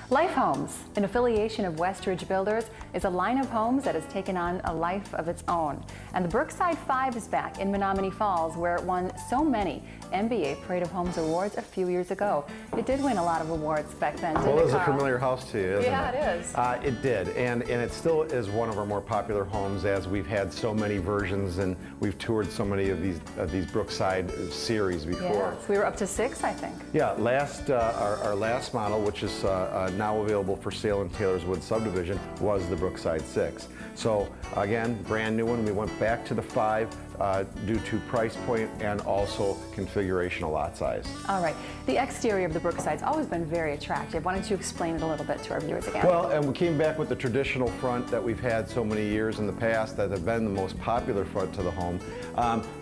Life Homes, an affiliation of Westridge Builders, is a line of homes that has taken on a life of its own. And the Brookside V is back in Menominee Falls, where it won so many NBA Parade of Homes awards a few years ago. It did win a lot of awards back then, didn't it, Well, it's a Carl? familiar house to you, isn't it? Yeah, it is. It did, and it still is one of our more popular homes, as we've had so many versions and we've toured so many of these Brookside series before. Yes, we were up to 6, I think. Yeah, our last model, which is now available for sale in Taylor's Wood subdivision, was the Brookside 6. So again, brand new one. We went back to the 5 due to price point and also configuration of lot size. All right. The exterior of the Brookside's always been very attractive. Why don't you explain it a little bit to our viewers again? Well, and we came back with the traditional front that we've had so many years in the past that have been the most popular front to the home.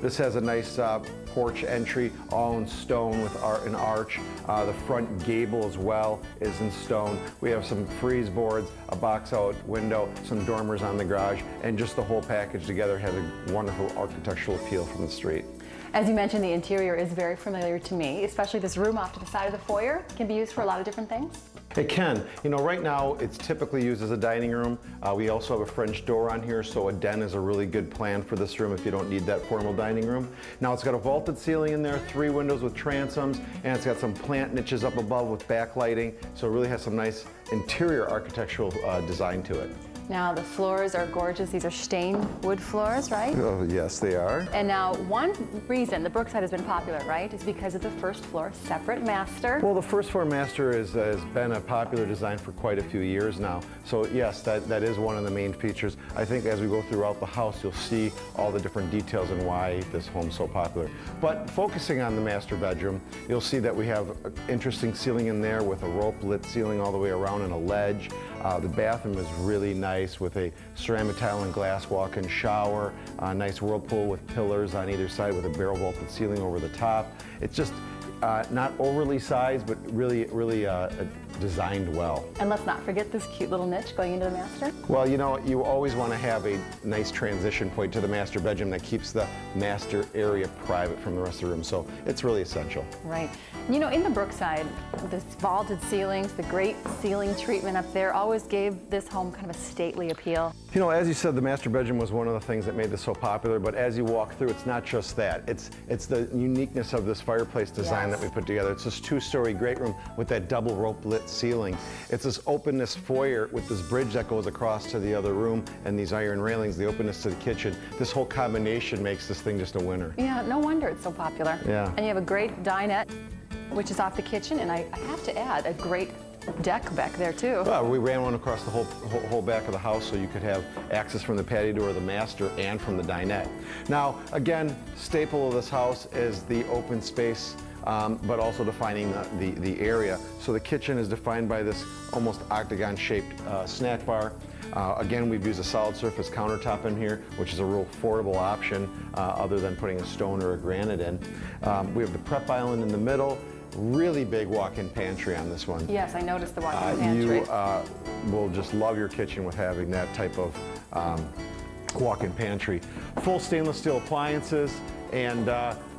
This has a nice porch entry, all in stone with an arch. The front gable as well is in stone. We have some frieze boards, a box out window, some dormers on the garage, and just the whole package together has a wonderful architectural appeal from the street. As you mentioned, the interior is very familiar to me, especially this room off to the side of the foyer. It can be used for a lot of different things. It can. You know, right now it's typically used as a dining room. We also have a French door on here, so a den is a really good plan for this room if you don't need that formal dining room. Now it's got a vaulted ceiling in there, 3 windows with transoms, and it's got some plant niches up above with backlighting, so it really has some nice interior architectural design to it. Now the floors are gorgeous. These are stained wood floors, right? Oh, yes, they are. And now one reason the Brookside has been popular, right, is because of the first floor separate master. Well, the first floor master has been a popular design for quite a few years now. So yes, that is one of the main features. I think as we go throughout the house, you'll see all the different details and why this home's so popular. But focusing on the master bedroom, you'll see that we have an interesting ceiling in there with a rope lit ceiling all the way around and a ledge. The bathroom is really nice with a ceramic tile and glass walk-in shower, a nice whirlpool with pillars on either side with a barrel vaulted ceiling over the top. It's just not overly sized, but really designed well. And let's not forget this cute little niche going into the master. Well, you know, you always want to have a nice transition point to the master bedroom that keeps the master area private from the rest of the room, so it's really essential. Right. You know, in the Brookside, this vaulted ceilings, the great ceiling treatment up there always gave this home kind of a stately appeal. You know, as you said, the master bedroom was one of the things that made this so popular, but as you walk through, it's not just that. It's the uniqueness of this fireplace design that we put together. It's this 2-story great room with that double rope lit ceiling. It's this openness foyer with this bridge that goes across to the other room and these iron railings, the openness to the kitchen. This whole combination makes this thing just a winner. Yeah, no wonder it's so popular. Yeah. And you have a great dinette, which is off the kitchen, and I have to add, a great deck back there too. Well, we ran one across the whole back of the house so you could have access from the patio door of the master and from the dinette. Now, again, staple of this house is the open space, but also defining the area. So the kitchen is defined by this almost octagon-shaped snack bar. Again, we've used a solid surface countertop in here, which is a real affordable option other than putting a stone or a granite in. We have the prep island in the middle. Really big walk-in pantry on this one. Yes, I noticed the walk-in pantry. You will just love your kitchen with having that type of walk-in pantry. Full stainless steel appliances, and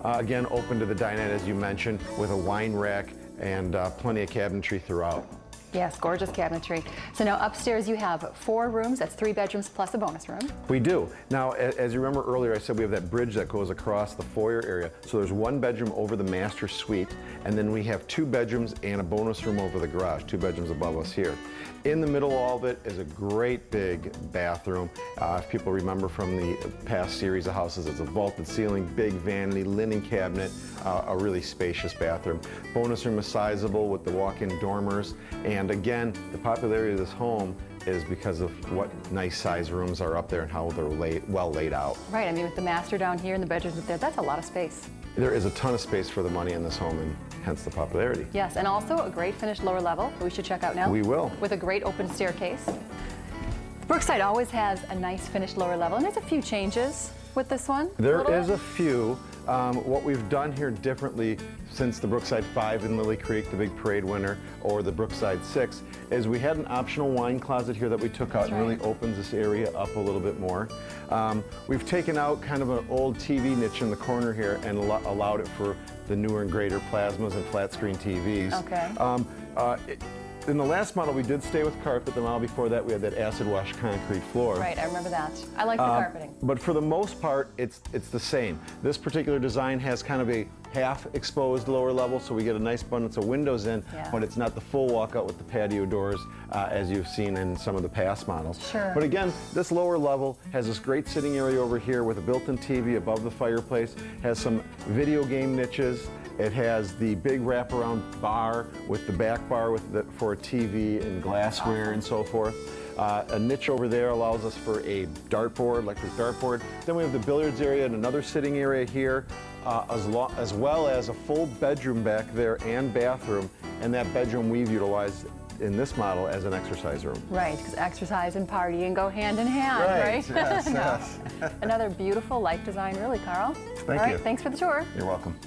again, open to the dinette, as you mentioned, with a wine rack and plenty of cabinetry throughout. Yes, gorgeous cabinetry. So now upstairs you have 4 rooms. That's 3 bedrooms plus a bonus room. We do. Now, as you remember earlier, I said we have that bridge that goes across the foyer area. So there's 1 bedroom over the master suite, and then we have 2 bedrooms and a bonus room over the garage, 2 bedrooms above us here. In the middle of all of it is a great big bathroom. If people remember from the past series of houses, it's a vaulted ceiling, big vanity, linen cabinet, a really spacious bathroom. Bonus room is sizable with the walk-in dormers, and again, the popularity of this home is because of what nice size rooms are up there and how they're well laid out. Right, I mean with the master down here and the bedrooms up there, that's a lot of space. There is a ton of space for the money in this home, and hence the popularity. Yes, and also a great finished lower level that we should check out now. We will. With a great open staircase. Brookside always has a nice finished lower level, and there's a few changes with this one. There is a few. What we've done here differently since the Brookside V in Lily Creek, the big parade winner, or the Brookside 6, is we had an optional wine closet here that we took out and really opens this area up a little bit more. We've taken out kind of an old TV niche in the corner here and allowed it for the newer and greater plasmas and flat screen TVs. Okay. In the last model, we did stay with carpet. The model before that, we had that acid wash concrete floor. Right, I remember that. I like the carpeting. But for the most part, it's the same. This particular design has kind of a half exposed lower level, so we get a nice abundance of windows in, but it's not the full walkout with the patio doors as you've seen in some of the past models. Sure. But again, this lower level has this great sitting area over here with a built-in TV above the fireplace, has some video game niches. It has the big wraparound bar with the back bar for a TV and glassware and so forth. A niche over there allows us for a dartboard, electric dartboard. Then we have the billiards area and another sitting area here, as well as a full bedroom back there and bathroom. And that bedroom we've utilized in this model as an exercise room. Right, because exercise and partying go hand in hand, right? Yes, yes. Another beautiful life design, really, Carl. Thank you. Thanks for the tour. You're welcome.